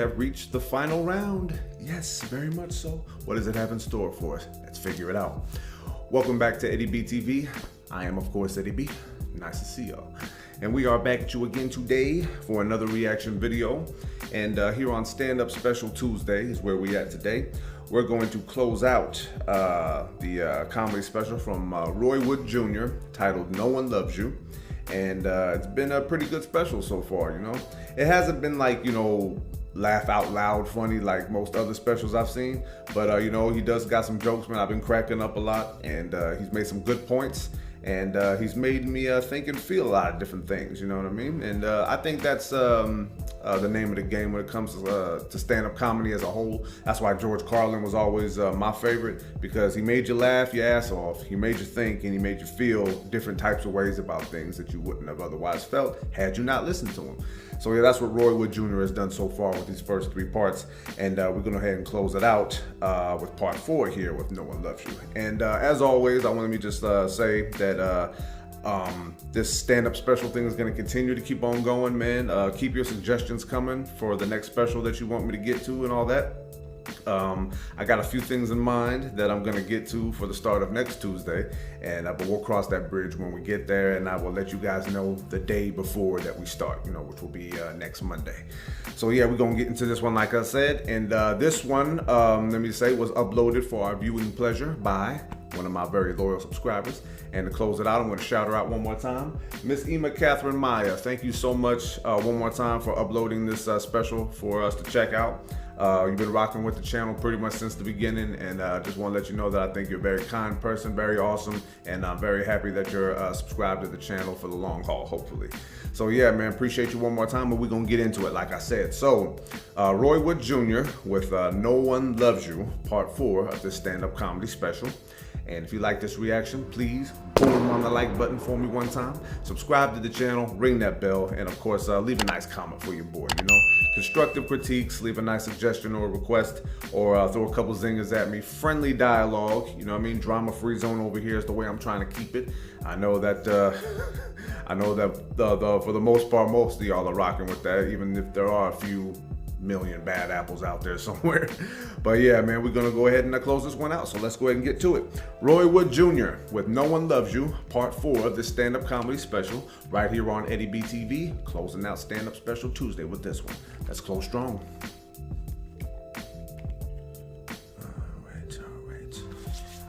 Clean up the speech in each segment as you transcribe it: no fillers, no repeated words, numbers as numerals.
have reached the final round. Yes, very much so. What does it have in store for us? Let's figure it out. Welcome back to Eddie B TV. I am, of course, Eddie B. Nice to see y'all. And we are back at you again today for another reaction video. And here on Stand Up Special Tuesday is where we at today. We're going to close out the comedy special from Roy Wood Jr. titled No One Loves You. And it's been a pretty good special so far, you know. It hasn't been like, you know, laugh out loud funny like most other specials I've seen. But, you know, he does got some jokes, man. I've been cracking up a lot. And he's made some good points. And he's made me think and feel a lot of different things, you know what I mean? And I think that's the name of the game when it comes to stand-up comedy as a whole. That's why George Carlin was always my favorite, because he made you laugh your ass off, he made you think, and he made you feel different types of ways about things that you wouldn't have otherwise felt had you not listened to him. So yeah, that's what Roy Wood Jr. has done so far with these first 3 parts. And we're gonna go ahead and close it out with part 4 here with No One Loves You. And as always, I want to just say that this stand-up special thing is going to continue to keep on going, man. Keep your suggestions coming for the next special that you want me to get to and all that. I got a few things in mind that I'm going to get to for the start of next Tuesday, and but we'll cross that bridge when we get there, and I will let you guys know the day before that we start, you know, which will be next Monday. So yeah, we're going to get into this one like I said, and this one, let me say, was uploaded for our viewing pleasure by one of my very loyal subscribers. And to close it out, I'm going to shout her out one more time. Miss Emma Catherine Maia, thank you so much one more time for uploading this special for us to check out. You've been rocking with the channel pretty much since the beginning, and I just want to let you know that I think you're a very kind person, very awesome, and I'm very happy that you're subscribed to the channel for the long haul, hopefully. So yeah, man, appreciate you one more time, but we're going to get into it, like I said. So, Roy Wood Jr. with No One Loves You, part 4 of this stand-up comedy special. And if you like this reaction, please boom on the like button for me one time. Subscribe to the channel, ring that bell, and of course, leave a nice comment for your boy, you know. Constructive critiques, leave a nice suggestion or request, or throw a couple zingers at me. Friendly dialogue, you know what I mean? Drama-free zone over here is the way I'm trying to keep it. I know that for the most part, most of y'all are rocking with that, even if there are a few million bad apples out there somewhere. But yeah, man, we're gonna go ahead and close this one out, so let's go ahead and get to it. Roy Wood Jr. with No One Loves You, part 4 of this stand-up comedy special, right here on Eddie B TV, closing out stand-up special Tuesday with this one. Let's close strong.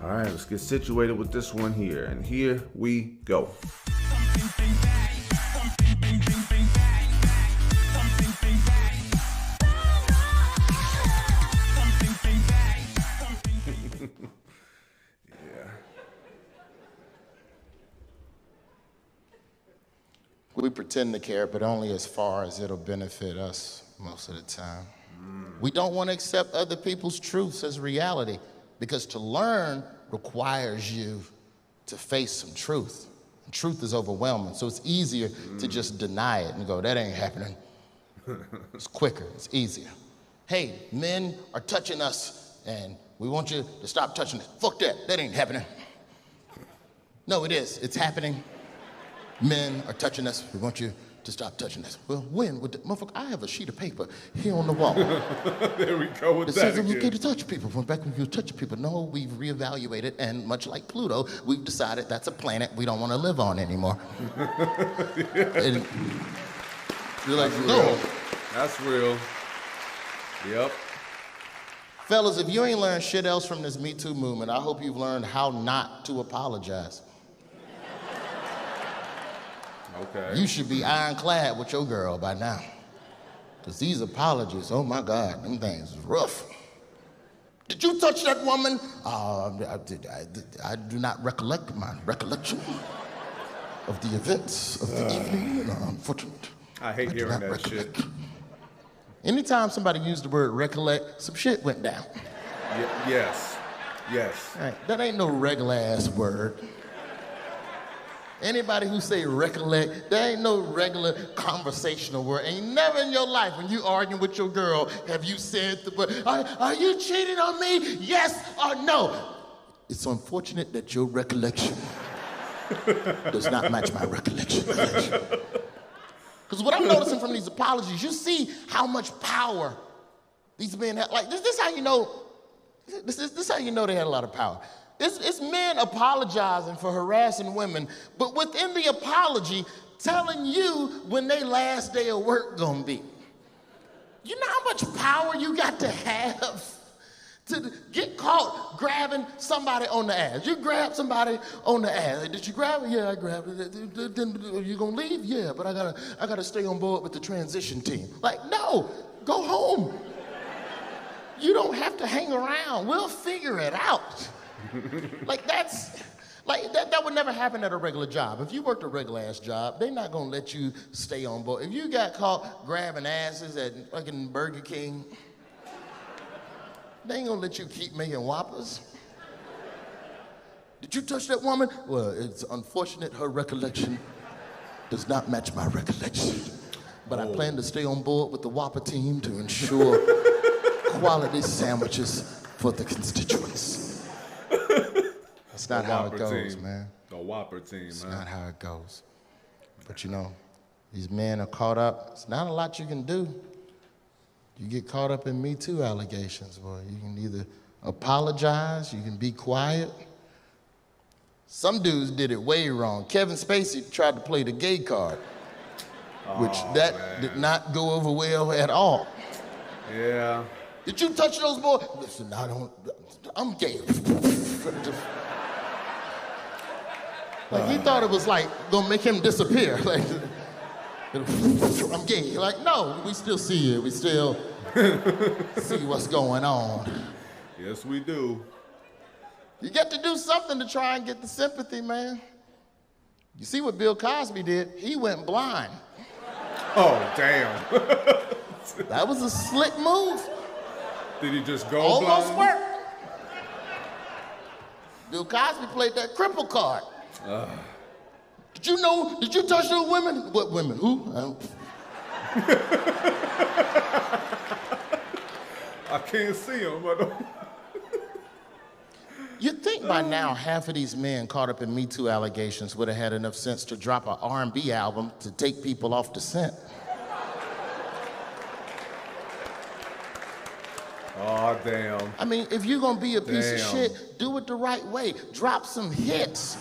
All right, let's get situated with this one here, and here we go. We pretend to care, but only as far as it'll benefit us most of the time. We don't want to accept other people's truths as reality, because to learn requires you to face some truth. And truth is overwhelming, so it's easier to just deny it and go, that ain't happening. It's quicker, it's easier. Hey, men are touching us, and we want you to stop touching it. Fuck that, that ain't happening. No, it is, it's happening. Men are touching us. We want you to stop touching us. Well, when? With the, motherfucker, I have a sheet of paper here on the wall. There we go with it that. It says it's okay to touch people. When back when you touch people, no, we've reevaluated, and much like Pluto, we've decided that's a planet we don't want to live on anymore. And you're like, no. That's real. Yep. Fellas, if you ain't learned shit else from this Me Too movement, I hope you've learned how not to apologize. Okay. You should be ironclad with your girl by now. Because these apologies, oh my God, them things is rough. Did you touch that woman? I do not recollect my recollection of the events of the evening. Unfortunate. I hate hearing that shit. Anytime somebody used the word recollect, some shit went down. Yes. Yes. Right. That ain't no regular ass word. Anybody who say recollect, there ain't no regular conversational word. Ain't never in your life when you arguing with your girl have you said the word, are you cheating on me? Yes or no? It's unfortunate that your recollection does not match my recollection. Because what I'm noticing from these apologies, you see how much power These men have, like, this is how you know, this is how you know they had a lot of power. It's men apologizing for harassing women, but within the apology, telling you when their last day of work gonna be. You know how much power you got to have to get caught grabbing somebody on the ass? You grab somebody on the ass. Did you grab it? Yeah, I grabbed it. Then you gonna leave? Yeah, but I gotta stay on board with the transition team. Like, no, go home. You don't have to hang around. We'll figure it out. Like, that would never happen at a regular job. If you worked a regular ass job, they're not gonna let you stay on board. If you got caught grabbing asses at fucking Burger King, they ain't gonna let you keep making Whoppers. Did you touch that woman? Well, it's unfortunate her recollection does not match my recollection. But I plan to stay on board with the Whopper team to ensure quality sandwiches for the constituents. That's not how it goes, man. The Whopper team, It's not how it goes. But you know, these men are caught up. It's not a lot you can do. You get caught up in Me Too allegations, boy. You can either apologize, you can be quiet. Some dudes did it way wrong. Kevin Spacey tried to play the gay card, which did not go over well at all. Yeah. Did you touch those boys? Listen, I'm gay. Like, he thought it was like gonna make him disappear. Like, I'm gay. Like, no, we still see you. We still see what's going on. Yes, we do. You get to do something to try and get the sympathy, man. You see what Bill Cosby did? He went blind. Oh, damn. That was a slick move. Did he just go Almost blind? worked. Bill Cosby played that cripple card. Did you touch those women? What women? Who? I can't see him, but You'd think by now half of these men caught up in Me Too allegations would have had enough sense to drop an R&B album to take people off the scent. Oh, damn. I mean, if you're gonna be a piece of shit, do it the right way. Drop some hits.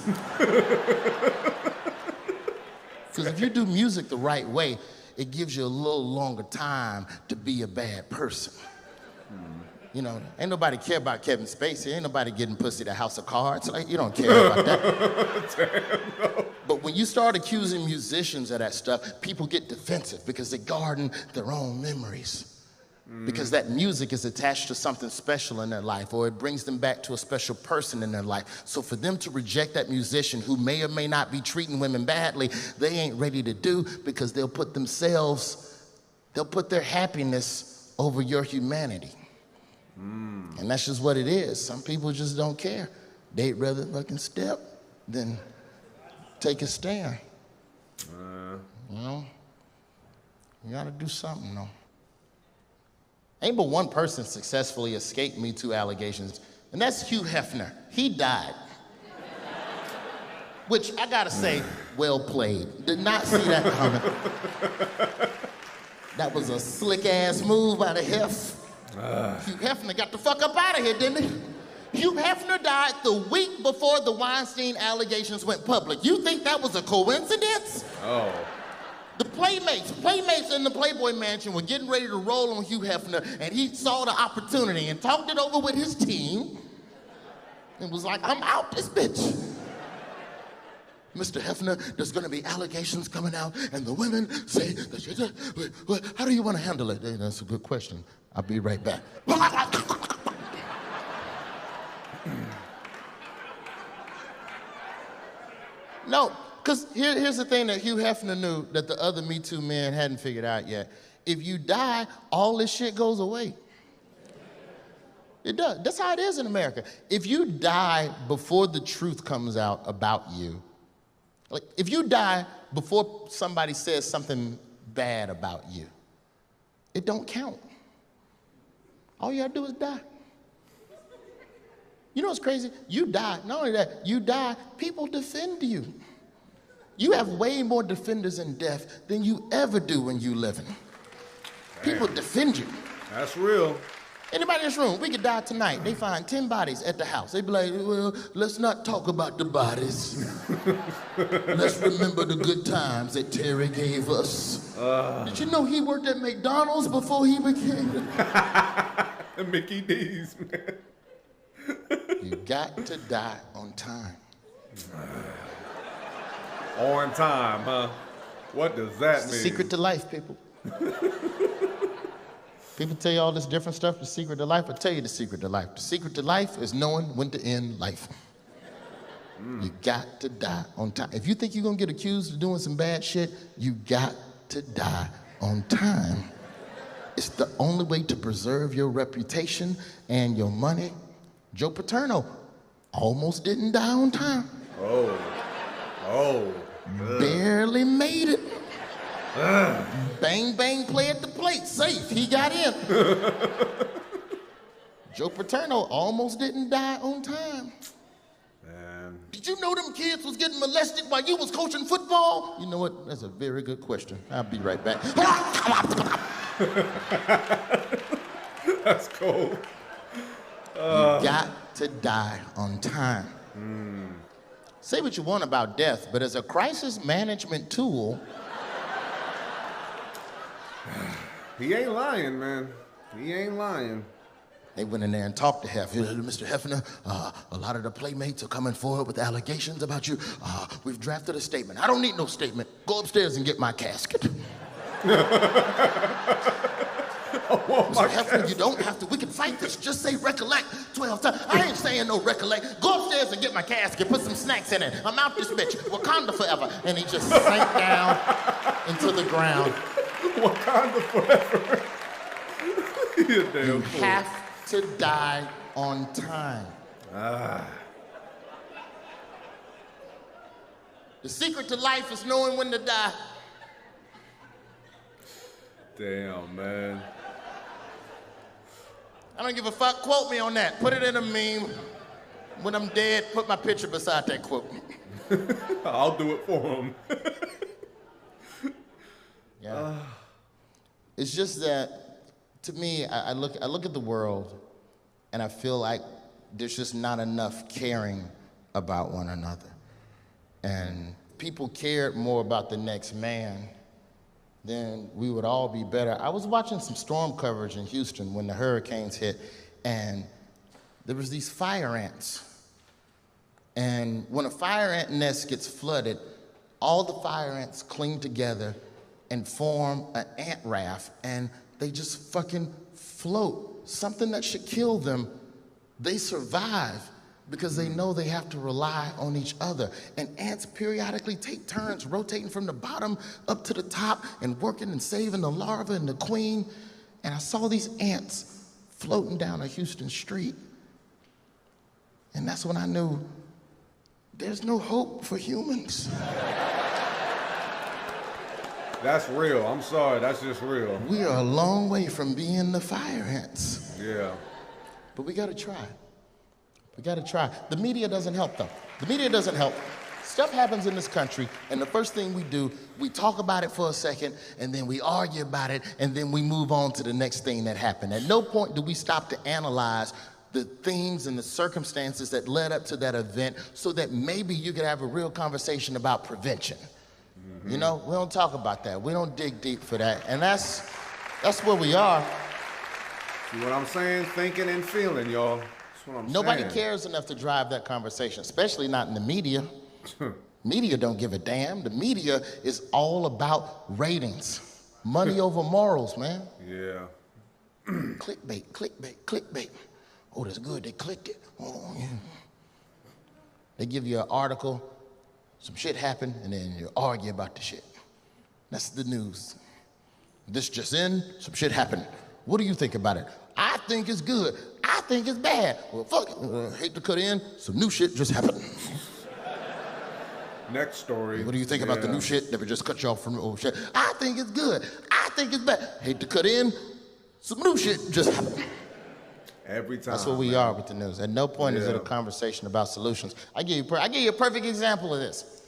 Because if you do music the right way, it gives you a little longer time to be a bad person. You know, ain't nobody care about Kevin Spacey. Ain't nobody getting pussy to House of Cards. Like, you don't care about that. Damn, no. But when you start accusing musicians of that stuff, people get defensive because they're guarding their own memories. Because that music is attached to something special in their life, or it brings them back to a special person in their life. So for them to reject that musician who may or may not be treating women badly, they ain't ready to do, because they'll put their happiness over your humanity. And that's just what it is. Some people just don't care. They'd rather fucking step than take a stand. You know? You gotta do something, though. Ain't but one person successfully escaped Me Too allegations, and that's Hugh Hefner. He died. Which, I gotta say, well played. Did not see that coming. That was a slick-ass move by the Hef. Hugh Hefner got the fuck up out of here, didn't he? Hugh Hefner died the week before the Weinstein allegations went public. You think that was a coincidence? Oh. The Playmates in the Playboy Mansion were getting ready to roll on Hugh Hefner, and he saw the opportunity and talked it over with his team and was like, I'm out this bitch. Mr. Hefner, there's gonna be allegations coming out, and the women say, how do you wanna handle it? Hey, that's a good question. I'll be right back. No. Because here's the thing that Hugh Hefner knew that the other Me Too men hadn't figured out yet. If you die, all this shit goes away. It does. That's how it is in America. If you die before the truth comes out about you, like if you die before somebody says something bad about you, it don't count. All you gotta do is die. You know what's crazy? You die. Not only that, you die, people defend you. You have way more defenders in death than you ever do when you living. People defend you. That's real. Anybody in this room, we could die tonight. They find 10 bodies at the house. They be like, well, let's not talk about the bodies. Let's remember the good times that Terry gave us. Did you know he worked at McDonald's before he became... Mickey D's, man. You got to die on time. On time, huh? What does that mean? Secret to life, people. People tell you all this different stuff, the secret to life. I'll tell you the secret to life. The secret to life is knowing when to end life. You got to die on time. If you think you're gonna get accused of doing some bad shit, you got to die on time. It's the only way to preserve your reputation and your money. Joe Paterno almost didn't die on time. Barely made it. Bang, bang, play at the plate, safe, he got in. Joe Paterno almost didn't die on time. Man. Did you know them kids was getting molested while you was coaching football? You know what, that's a very good question. I'll be right back. That's cool. You got to die on time. Say what you want about death, but as a crisis management tool, He ain't lying, man. He ain't lying. they went in there and talked to Hefner. Mr. Hefner, a lot of the playmates are coming forward with allegations about you. We've drafted a statement. I don't need no statement. Go upstairs and get my casket. Mr. Hefner, you don't have to. We can fight this. Just say recollect 12 times. I ain't saying no recollect. Go upstairs and get my casket. Put some snacks in it. I'm out this bitch. Wakanda forever. And he just sank down into the ground. Wakanda forever. You damn You fool. have to die on time. The secret to life is knowing when to die. Damn, man. I don't give a fuck. Quote me on that. Put it in a meme. When I'm dead, put my picture beside that quote. I'll do it for him. Yeah. It's just that, to me, I look at the world, and I feel like there's just not enough caring about one another. And people cared more about the next man, then we would all be better. I was watching some storm coverage in Houston when the hurricanes hit, and there was these fire ants. And when a fire ant nest gets flooded, all the fire ants cling together and form an ant raft, and they just fucking float. Something that should kill them, they survive because they know they have to rely on each other. And ants periodically take turns rotating from the bottom up to the top and working and saving the larva and the queen. And I saw these ants floating down a Houston street. And that's when I knew there's no hope for humans. That's real. I'm sorry. That's just real. We are a long way from being the fire ants. Yeah. But we gotta try. We gotta try. The media doesn't help, though. The media doesn't help. Stuff happens in this country, and the first thing we do, we talk about it for a second, and then we argue about it, and then we move on to the next thing that happened. At no point do we stop to analyze the things and the circumstances that led up to that event so that maybe you could have a real conversation about prevention. You know, we don't talk about that. We don't dig deep for that, and that's where we are. See what I'm saying? Thinking and feeling, y'all. That's what I'm Nobody saying. cares enough to drive that conversation, especially not in the media. Media don't give a damn. The media is all about ratings. Money over morals, man. Yeah. Clickbait, clickbait, clickbait. Oh, that's good, they clicked it. Oh, yeah. They give you an article, some shit happened, and then you argue about the shit. That's the news. This just in, some shit happened. What do you think about it? I think it's good. I think it's bad. Well, fuck it. Hate to cut in, some new shit just happened. Next story. What do you think about the new shit that we just cut you off from the old shit? I think it's good. I think it's bad. Hate to cut in, some new shit just happened. Every time. That's what we are with the news. At no point is it a conversation about solutions. I give you a perfect example of this.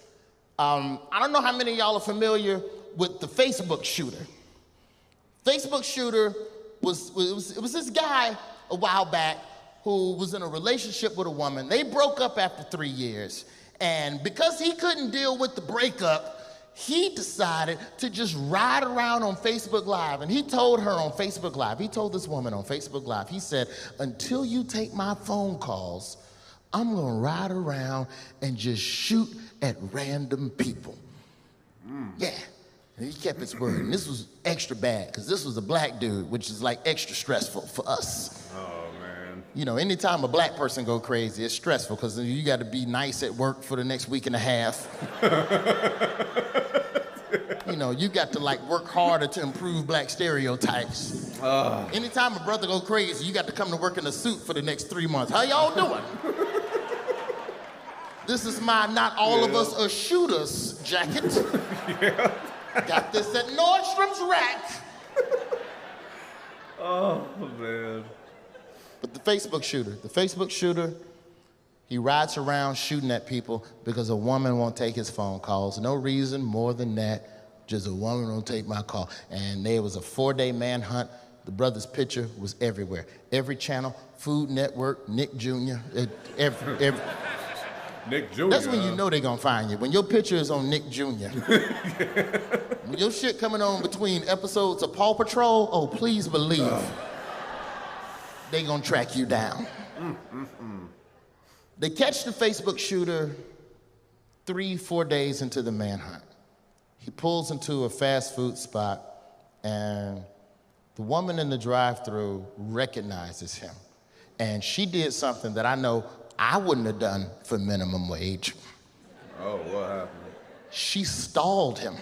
I don't know how many of y'all are familiar with the Facebook shooter. Facebook shooter it was this guy a while back who was in a relationship with a woman. They broke up after 3 years. And because he couldn't deal with the breakup, he decided to just ride around on Facebook Live. And he told her on Facebook Live, he told this woman on Facebook Live, he said, until you take my phone calls, I'm gonna ride around and just shoot at random people. Yeah, and he kept his word. And this was extra bad, because this was a black dude, which is like extra stressful for us. Oh, man. You know, anytime a black person go crazy, it's stressful, because you gotta be nice at work for the next week and a half. You know, you got to like work harder to improve black stereotypes. Anytime a brother go crazy, you got to come to work in a suit for the next 3 months. How y'all doing? This is my not all of us are shooters jacket. Yeah. Got this at Nordstrom's rack. Oh, man. But the Facebook shooter, he rides around shooting at people because a woman won't take his phone calls. No reason more than that. Just a woman won't take my call. And there was a 4-day manhunt. The brother's picture was everywhere. Every channel, Food Network, Nick Jr., every Nick Jr. That's when you know they're gonna find you. When your picture is on Nick Jr. When your shit coming on between episodes of Paw Patrol, oh, please believe they gonna track you down. They catch the Facebook shooter 3-4 days into the manhunt. He pulls into a fast food spot, and the woman in the drive-thru recognizes him. And she did something that I know I wouldn't have done for minimum wage. Oh, what happened? She stalled him.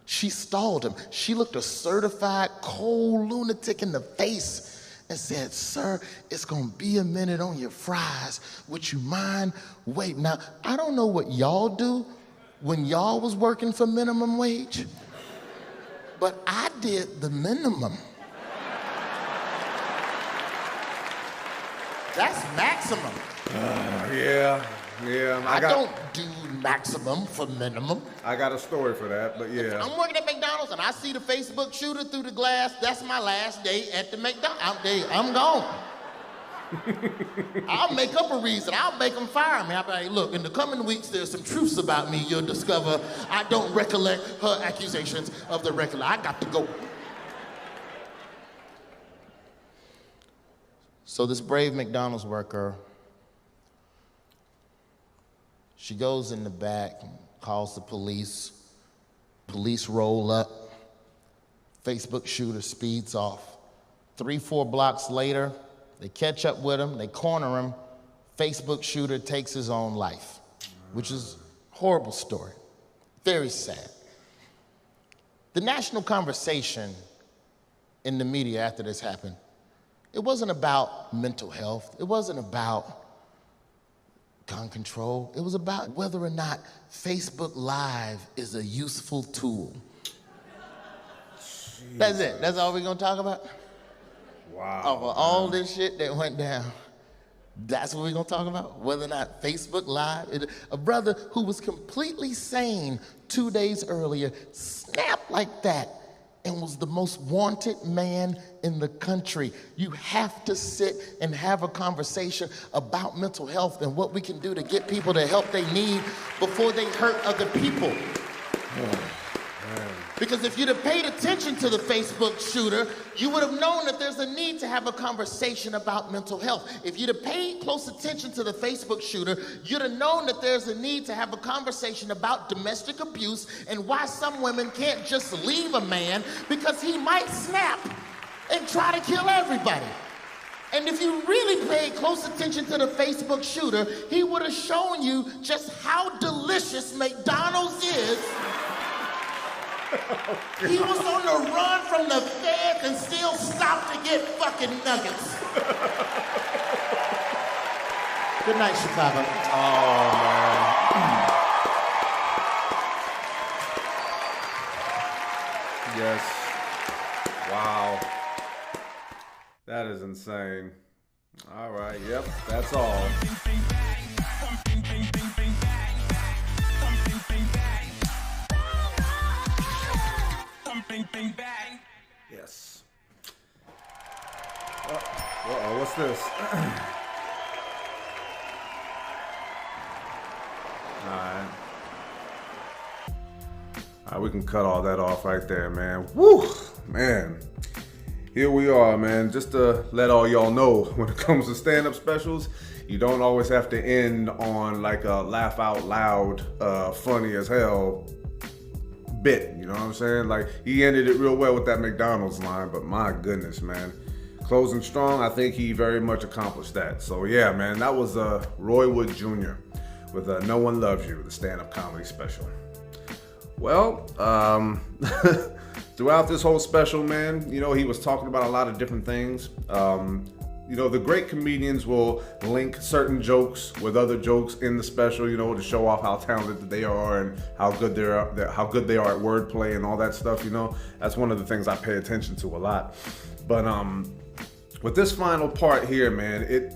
She looked a certified cold lunatic in the face and said, sir, it's gonna be a minute on your fries. Would you mind waiting? Now, I don't know what y'all do when y'all was working for minimum wage, but I did the minimum. That's maximum. Yeah. I don't do maximum for minimum. I got a story for that, but yeah. I'm working at McDonald's and I see the Facebook shooter through the glass. That's my last day at the McDonald's. I'm gone. I'll make up a reason. I'll make them fire me. I'll be like, look, in the coming weeks, there's some truths about me you'll discover. I don't recollect her accusations of the regular. I got to go. So this brave McDonald's worker, she goes in the back and calls the police. Police roll up. Facebook shooter speeds off. 3-4 blocks later, they catch up with him, they corner him. Facebook shooter takes his own life, which is a horrible story. Very sad. The national conversation in the media after this happened, it wasn't about mental health. It wasn't about gun control. It was about whether or not Facebook Live is a useful tool. Jesus. That's it. That's all we're gonna talk about? Wow. Over all this shit that went down, that's what we're gonna talk about? Whether or not Facebook Live, a brother who was completely sane 2 days earlier snapped like that and was the most wanted man in the country. You have to sit and have a conversation about mental health and what we can do to get people the help they need before they hurt other people. Because if you'd have paid attention to the Facebook shooter, you would have known that there's a need to have a conversation about mental health. If you'd have paid close attention to the Facebook shooter, you'd have known that there's a need to have a conversation about domestic abuse and why some women can't just leave a man because he might snap and try to kill everybody. And if you really paid close attention to the Facebook shooter, he would have shown you just how delicious McDonald's is. He was on the run from the feds and still stopped to get fucking nuggets. Good night, Chicago. Oh, man. Yes. Wow. That is insane. All right, yep, that's all. Yes. this? Alright. Alright, we can cut all that off right there, man. Woo! Man. Here we are, man. Just to let all y'all know, when it comes to stand-up specials, you don't always have to end on like a laugh out loud, funny as hell bit, you know what I'm saying? Like, he ended it real well with that McDonald's line, but my goodness, man. Closing strong, I think he very much accomplished that. So yeah, man, that was Roy Wood Jr. with No One Loves You, the stand-up comedy special. Well, throughout this whole special, man, you know, he was talking about a lot of different things. You know, the great comedians will link certain jokes with other jokes in the special, you know, to show off how talented they are and how good they are at wordplay and all that stuff, you know. That's one of the things I pay attention to a lot. But with this final part here, man,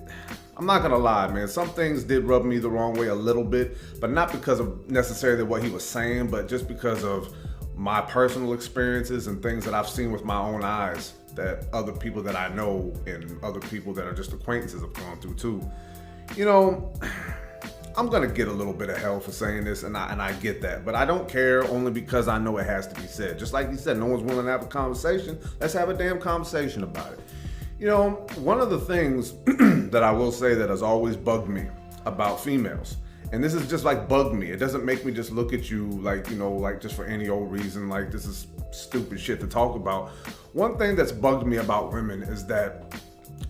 I'm not gonna lie, man, some things did rub me the wrong way a little bit, but not because of necessarily what he was saying, but just because of my personal experiences and things that I've seen with my own eyes that other people that I know and other people that are just acquaintances have gone through too. You know, I'm gonna get a little bit of hell for saying this, and I get that, but I don't care, only because I know it has to be said. Just like he said, no one's willing to have a conversation. Let's have a damn conversation about it. You know, one of the things that I will say that has always bugged me about females, and this is just like bugged me. It doesn't make me just look at you like, you know, like just for any old reason, like this is stupid shit to talk about. One thing that's bugged me about women is that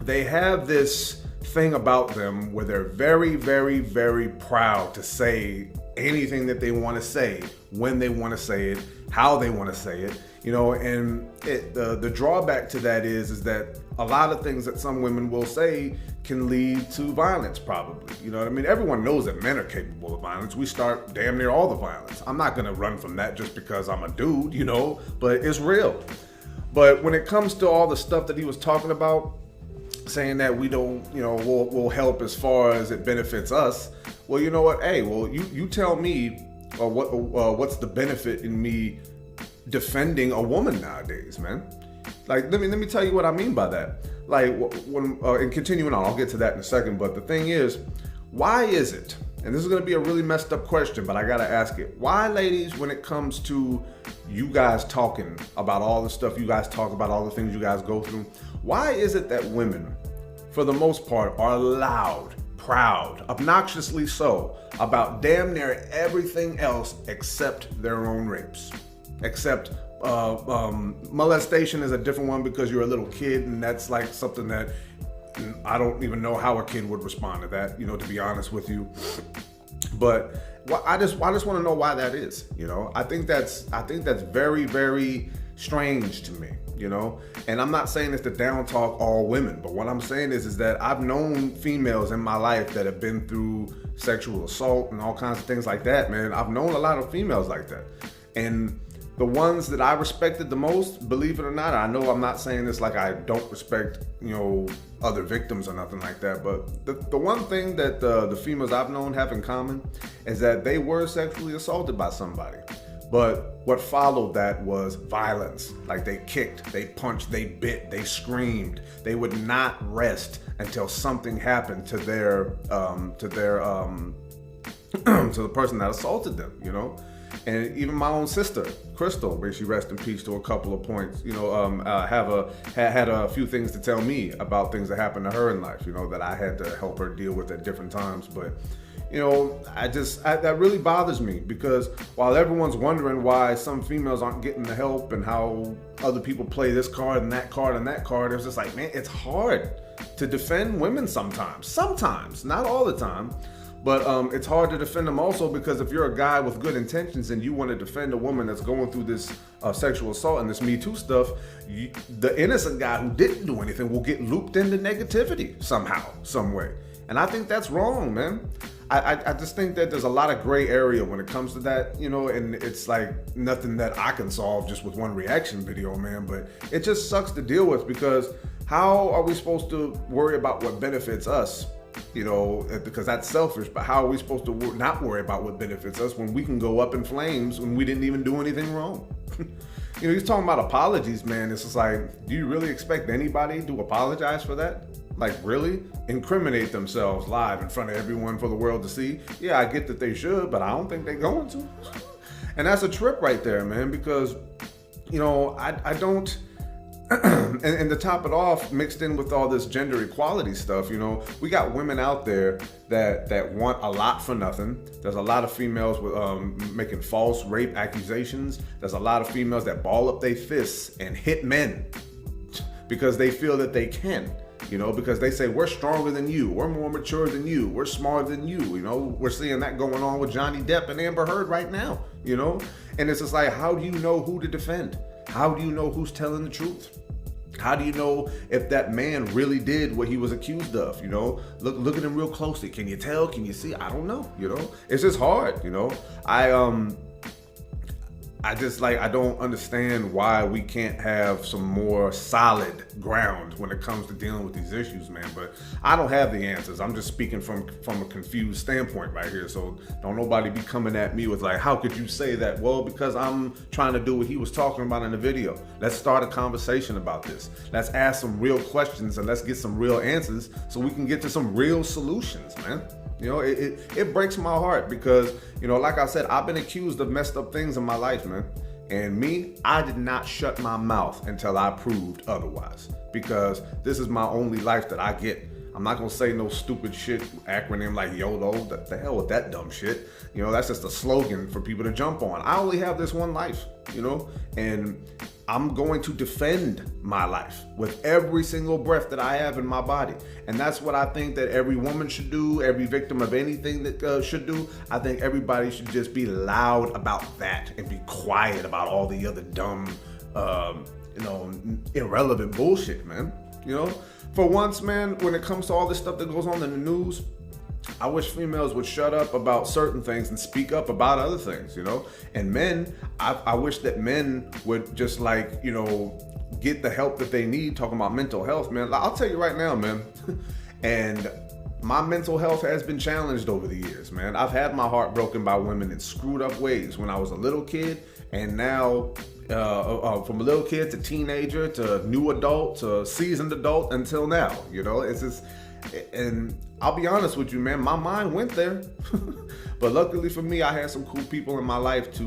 they have this thing about them where they're very, very, very proud to say anything that they want to say, when they want to say it, how they want to say it, you know, and the drawback to that is that a lot of things that some women will say can lead to violence, probably. You know what I mean? Everyone knows that men are capable of violence. We start damn near all the violence. I'm not gonna run from that just because I'm a dude, you know, but it's real. But when it comes to all the stuff that he was talking about, saying that we don't, you know, we'll help as far as it benefits us. Well, you know what? Hey, well, you tell me what's the benefit in me defending a woman nowadays, man? Like, let me tell you what I mean by that. Like, when and continuing on, I'll get to that in a second. But the thing is, why is it? And this is going to be a really messed up question, but I got to ask it. Why, ladies, when it comes to you guys talking about all the stuff you guys talk about, all the things you guys go through, why is it that women, for the most part, are loud, proud, obnoxiously so, about damn near everything else except their own rapes? Except molestation is a different one because you're a little kid, and that's like something that I don't even know how a kid would respond to that, you know, to be honest with you. But I just want to know why that is, you know. I think that's very, very strange to me, you know. And I'm not saying it's to down talk all women, but what I'm saying is that I've known females in my life that have been through sexual assault and all kinds of things like that, man. I've known a lot of females like that. And the ones that I respected the most, believe it or not, I know I'm not saying this like I don't respect, you know, other victims or nothing like that, but the one thing that the females I've known have in common is that they were sexually assaulted by somebody. But what followed that was violence. Like, they kicked, they punched, they bit, they screamed. They would not rest until something happened to their to the person that assaulted them, you know. And even my own sister, Crystal, may she rest in peace, to a couple of points, you know, had a few things to tell me about things that happened to her in life, you know, that I had to help her deal with at different times. But, you know, that really bothers me, because while everyone's wondering why some females aren't getting the help and how other people play this card and that card and that card, it's just like, man, it's hard to defend women sometimes, not all the time. But it's hard to defend them also, because if you're a guy with good intentions and you want to defend a woman that's going through this sexual assault and this Me Too stuff, the innocent guy who didn't do anything will get looped into negativity somehow, some way. And I think that's wrong, man. I just think that there's a lot of gray area when it comes to that, you know, and it's like nothing that I can solve just with one reaction video, man. But it just sucks to deal with, because how are we supposed to worry about what benefits us? You know, because that's selfish, but how are we supposed to not worry about what benefits us when we can go up in flames when we didn't even do anything wrong? You know, he's talking about apologies, man. It's just like, do you really expect anybody to apologize for that? Like, really? Incriminate themselves live in front of everyone for the world to see? Yeah, I get that they should, but I don't think they're going to. And that's a trip right there, man, because, I don't... and to top it off, mixed in with all this gender equality stuff, we got women out there that want a lot for nothing. There's a lot of females with making false rape accusations. There's a lot of females that ball up their fists and hit men because they feel that they can, because they say, we're stronger than you, we're more mature than you, we're smarter than you, we're seeing that going on with Johnny Depp and Amber Heard right now, and it's just like, how do you know who to defend? How do you know who's telling the truth? How do you know if that man really did what he was accused of? Look at him real closely. Can you tell? Can you see? I don't know. It's just hard. I don't understand why we can't have some more solid ground when it comes to dealing with these issues, man. But I don't have the answers. I'm just speaking from a confused standpoint right here. So don't nobody be coming at me with like, how could you say that? Well, because I'm trying to do what he was talking about in the video. Let's start a conversation about this. Let's ask some real questions and let's get some real answers so we can get to some real solutions, man. It breaks my heart because, like I said, I've been accused of messed up things in my life, man. And me, I did not shut my mouth until I proved otherwise, because this is my only life that I get. I'm not gonna say no stupid shit acronym like YOLO. The hell with that dumb shit. That's just a slogan for people to jump on. I only have this one life, and I'm going to defend my life with every single breath that I have in my body. And that's what I think that every woman should do, every victim of anything that should do. I think everybody should just be loud about that and be quiet about all the other dumb, irrelevant bullshit, man. For once, man, when it comes to all this stuff that goes on in the news, I wish females would shut up about certain things and speak up about other things, And men, I wish that men would just get the help that they need, talking about mental health, man. I'll tell you right now, man. And my mental health has been challenged over the years, man. I've had my heart broken by women in screwed up ways when I was a little kid, and now from a little kid to teenager to new adult to seasoned adult until now, it's just, and I'll be honest with you, man, my mind went there. But luckily for me, I had some cool people in my life to,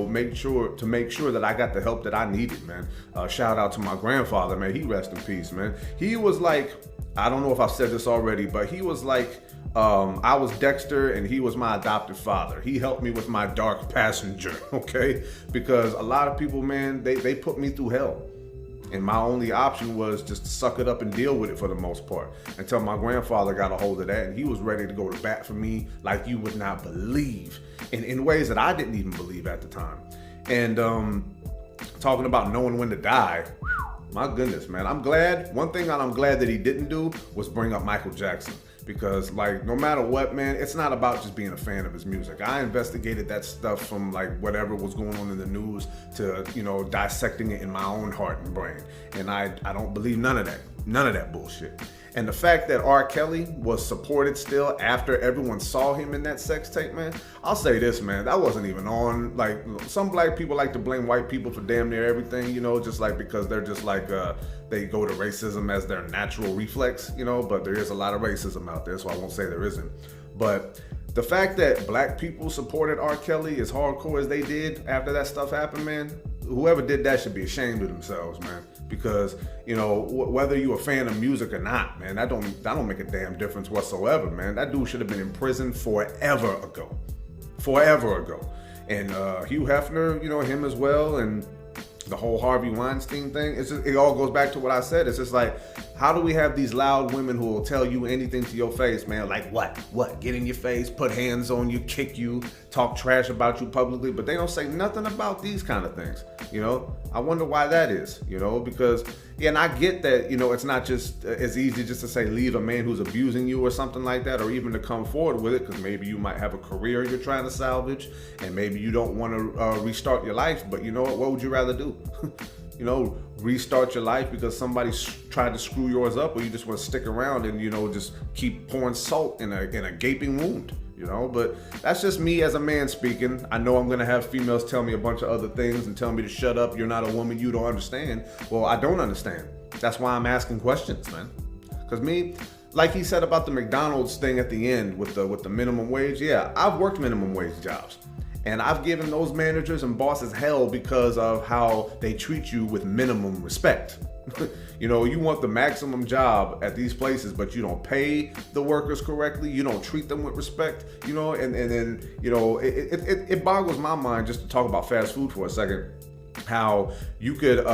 make sure that I got the help that I needed, man. Shout out to my grandfather, man. He rest in peace, man. He was like, I don't know if I've said this already, but he was like, I was Dexter and he was my adopted father. He helped me with my dark passenger, okay? Because a lot of people, man, they put me through hell. And my only option was just to suck it up and deal with it for the most part, until my grandfather got a hold of that and he was ready to go to bat for me like you would not believe, in ways that I didn't even believe at the time. And talking about knowing when to die, my goodness, man. One thing I'm glad that he didn't do was bring up Michael Jackson. Because no matter what, man, it's not about just being a fan of his music. I investigated that stuff from whatever was going on in the news to, dissecting it in my own heart and brain. And I don't believe none of that bullshit. And the fact that R. Kelly was supported still after everyone saw him in that sex tape, man, I'll say this, man, that wasn't even on. Some black people like to blame white people for damn near everything, just because they're just they go to racism as their natural reflex, but there is a lot of racism out there, so I won't say there isn't. But the fact that black people supported R. Kelly as hardcore as they did after that stuff happened, man, whoever did that should be ashamed of themselves, man. Because, whether you're a fan of music or not, man, that don't make a damn difference whatsoever, man. That dude should have been in prison forever ago. And Hugh Hefner, him as well, and the whole Harvey Weinstein thing, it all goes back to what I said. It's just like, how do we have these loud women who will tell you anything to your face, man? Like what? Get in your face, put hands on you, kick you, talk trash about you publicly, but they don't say nothing about these kind of things, I wonder why that is, because, and I get that, it's not just as easy just to say leave a man who's abusing you or something like that, or even to come forward with it, because maybe you might have a career you're trying to salvage, and maybe you don't want to restart your life, but what would you rather do? Restart your life because somebody tried to screw yours up, or you just want to stick around and, just keep pouring salt in a gaping wound, but that's just me as a man speaking. I know I'm going to have females tell me a bunch of other things and tell me to shut up. You're not a woman. You don't understand. Well, I don't understand. That's why I'm asking questions, man. Because me, like he said about the McDonald's thing at the end with the minimum wage, yeah, I've worked minimum wage jobs. And I've given those managers and bosses hell because of how they treat you with minimum respect. You know, you want the maximum job at these places, but you don't pay the workers correctly. You don't treat them with respect, you know, and then, you know, it boggles my mind just to talk about fast food for a second, how you could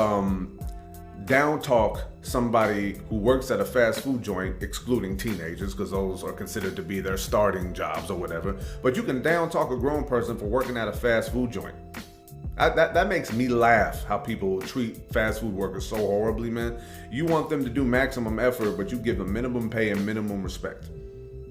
down talk somebody who works at a fast food joint, excluding teenagers, because those are considered to be their starting jobs or whatever. But you can down talk a grown person for working at a fast food joint. That makes me laugh, how people treat fast food workers so horribly, man. You want them to do maximum effort, but you give them minimum pay and minimum respect.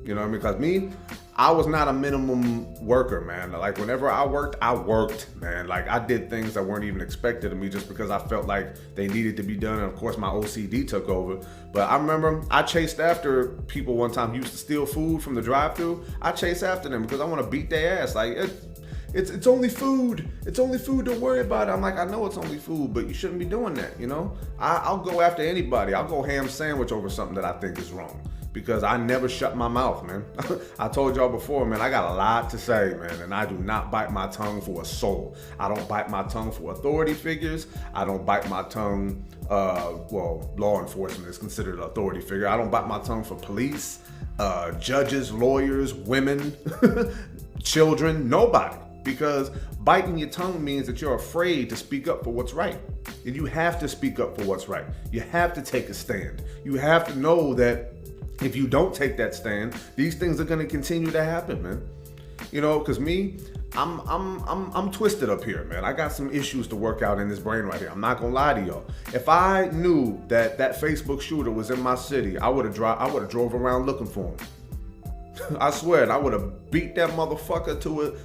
You know what I mean? Because me, I was not a minimum worker, man. Like, whenever I worked, man. Like, I did things that weren't even expected of me just because I felt like they needed to be done. And of course, my OCD took over. But I remember I chased after people one time who used to steal food from the drive-thru. I chased after them because I want to beat their ass. Like, it's only food. It's only food. Don't worry about it. I'm like, I know it's only food, but you shouldn't be doing that, you know? I'll go after anybody. I'll go ham sandwich over something that I think is wrong. Because I never shut my mouth, man. I told y'all before, man, I got a lot to say, man, and I do not bite my tongue for a soul. I don't bite my tongue for authority figures. I don't bite my tongue, well, law enforcement is considered an authority figure. I don't bite my tongue for police, judges, lawyers, women, children, nobody. Because biting your tongue means that you're afraid to speak up for what's right. And you have to speak up for what's right. You have to take a stand. You have to know that if you don't take that stand, these things are going to continue to happen, man. You know, because me, I'm twisted up here, man. I got some issues to work out in this brain right here. I'm not gonna lie to y'all. If I knew that Facebook shooter was in my city, I would have drove around looking for him. I swear it. I would have beat that motherfucker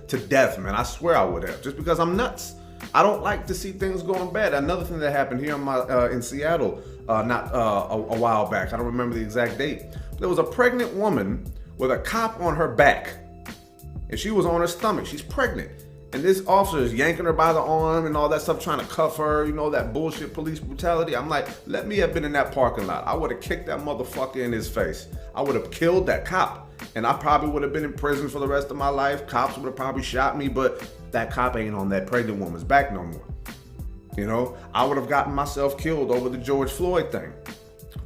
to death, man. I swear I would have, just because I'm nuts. I don't like to see things going bad. Another thing that happened here in Seattle, not a while back. I don't remember the exact date. There was a pregnant woman with a cop on her back, and she was on her stomach. She's pregnant, and this officer is yanking her by the arm and all that stuff, trying to cuff her. You know, that bullshit police brutality. I'm like, let me have been in that parking lot. I would have kicked that motherfucker in his face. I would have killed that cop. And I probably would have been in prison for the rest of my life. Cops would have probably shot me, but that cop ain't on that pregnant woman's back no more. You know, I would have gotten myself killed over the George Floyd thing,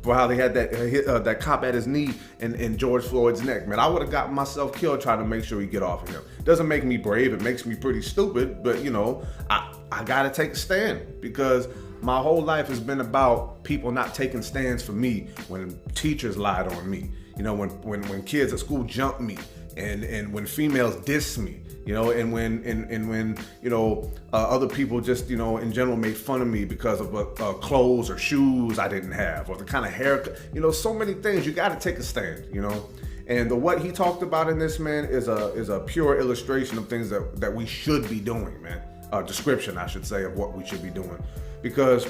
for how they had that cop at his knee in George Floyd's neck. Man, I would have gotten myself killed trying to make sure he get off of him. Doesn't make me brave. It makes me pretty stupid. But, you know, I got to take a stand, because my whole life has been about people not taking stands for me when teachers lied on me. You know, when kids at school jump me, and when females diss me, you know, and when you know, other people just, you know, in general made fun of me because of clothes or shoes I didn't have, or the kind of haircut, you know, so many things. You got to take a stand, you know. And what he talked about in this, man, is a pure illustration of things that we should be doing, man. Description, I should say, of what we should be doing, because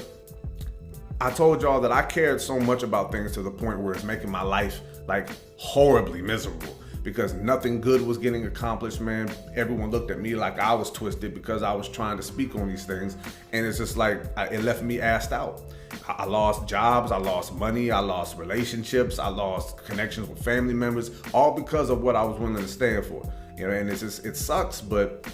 I told y'all that I cared so much about things to the point where it's making my life like horribly miserable, because nothing good was getting accomplished, man. Everyone looked at me like I was twisted because I was trying to speak on these things. And it's just like, it left me assed out. I lost jobs, I lost money, I lost relationships, I lost connections with family members, all because of what I was willing to stand for. You know, and it's just, it sucks, but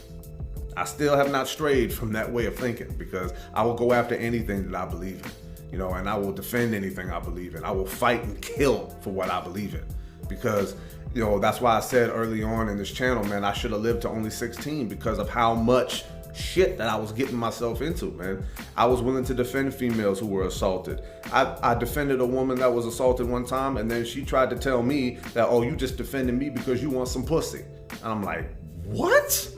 I still have not strayed from that way of thinking, because I will go after anything that I believe in. You know, and I will defend anything I believe in. I will fight and kill for what I believe in, because, you know, that's why I said early on in this channel, man, I should have lived to only 16 because of how much shit that I was getting myself into, man. I was willing to defend females who were assaulted. I defended a woman that was assaulted one time, and then she tried to tell me that, oh, you just defended me because you want some pussy. And I'm like, what?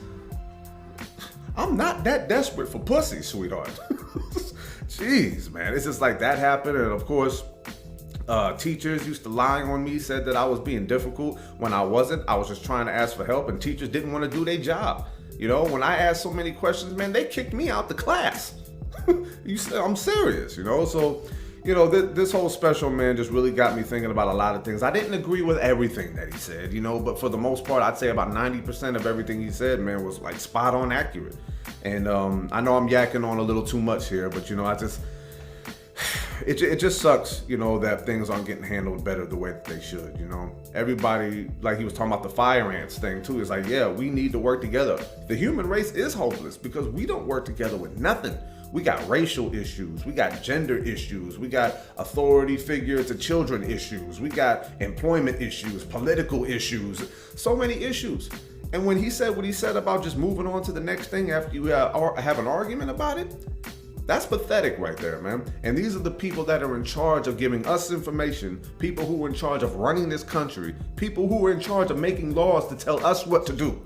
I'm not that desperate for pussy, sweetheart. Jeez, man, it's just like that happened. And of course, teachers used to lie on me, said that I was being difficult when I wasn't. I was just trying to ask for help, and teachers didn't want to do their job. You know, when I asked so many questions, man, they kicked me out the class. I'm serious, you know? So, you know, this whole special, man, just really got me thinking about a lot of things. I didn't agree with everything that he said, you know, but for the most part, I'd say about 90% of everything he said, man, was like spot on accurate. And I know I'm yakking on a little too much here, but, you know, it just sucks, you know, that things aren't getting handled better the way that they should, you know. Everybody, like he was talking about the fire ants thing too, is like, yeah, we need to work together. The human race is hopeless because we don't work together with nothing. We got racial issues, we got gender issues, we got authority figure to children issues, we got employment issues, political issues, so many issues. And when he said what he said about just moving on to the next thing after you have an argument about it, that's pathetic right there, man. And these are the people that are in charge of giving us information, people who are in charge of running this country, people who are in charge of making laws to tell us what to do.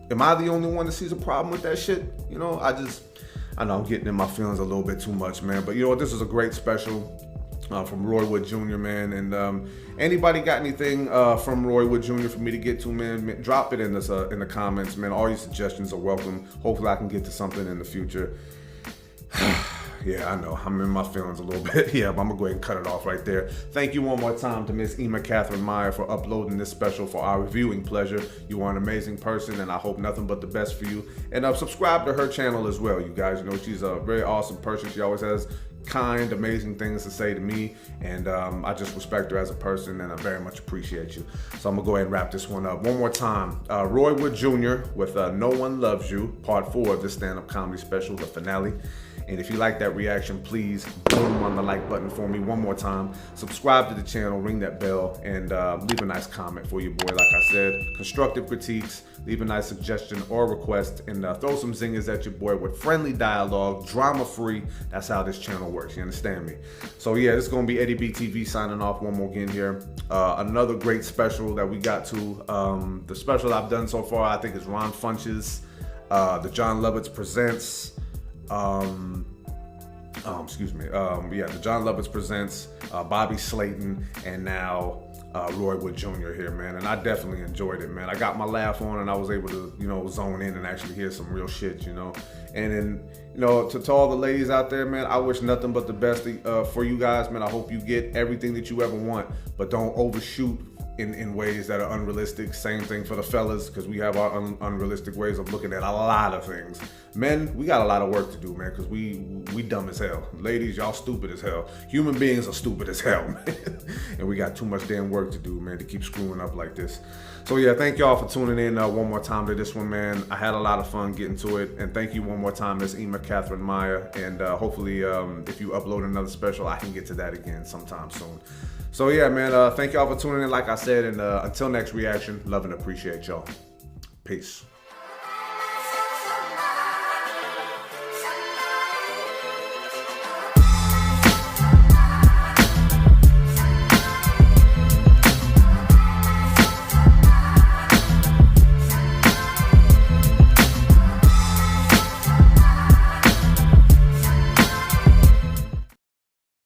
Am I the only one that sees a problem with that shit? You know, I know I'm getting in my feelings a little bit too much, man. But you know what? This is a great special from Roy Wood Jr., man. And anybody got anything from Roy Wood Jr. for me to get to, man? Drop it in the comments, man. All your suggestions are welcome. Hopefully I can get to something in the future. Yeah, I know. I'm in my feelings a little bit. Yeah, but I'm going to go ahead and cut it off right there. Thank you one more time to Miss Emma Catherine Maia for uploading this special for our reviewing pleasure. You are an amazing person, and I hope nothing but the best for you. And subscribe to her channel as well, you guys. You know, she's a very awesome person. She always has kind, amazing things to say to me, and I just respect her as a person, and I very much appreciate you. So I'm gonna go ahead and wrap this one up one more time. Roy Wood Jr. with No One Loves You, part 4 of this stand-up comedy special, the finale. And if you like that reaction, please boom on the like button for me one more time. Subscribe to the channel, ring that bell, and leave a nice comment for your boy. Like I said, constructive critiques, leave a nice suggestion or request, and throw some zingers at your boy with friendly dialogue, drama-free. That's how this channel works, you understand me? So yeah, this is gonna be Eddie B TV signing off one more again here. Another great special that we got to. The special I've done so far, I think, is Ron Funches, the John Lovitz Presents, the John Lovitz Presents, Bobby Slayton, and now Roy Wood Jr. here, man. And I definitely enjoyed it, man. I got my laugh on, and I was able to, you know, zone in and actually hear some real shit, you know. And then, you know, to all the ladies out there, man, I wish nothing but the best for you guys, man. I hope you get everything that you ever want, but don't overshoot in ways that are unrealistic. Same thing for the fellas, because we have our unrealistic ways of looking at a lot of things. Men, we got a lot of work to do, man, because we dumb as hell. Ladies, y'all stupid as hell. Human beings are stupid as hell, man. And we got too much damn work to do, man, to keep screwing up like this. So yeah, thank y'all for tuning in one more time to this one, man. I had a lot of fun getting to it. And thank you one more time, Miss Emma Catherine Maia. And hopefully, if you upload another special, I can get to that again sometime soon. So yeah, man, thank y'all for tuning in, like I said, and until next reaction, love and appreciate y'all. Peace.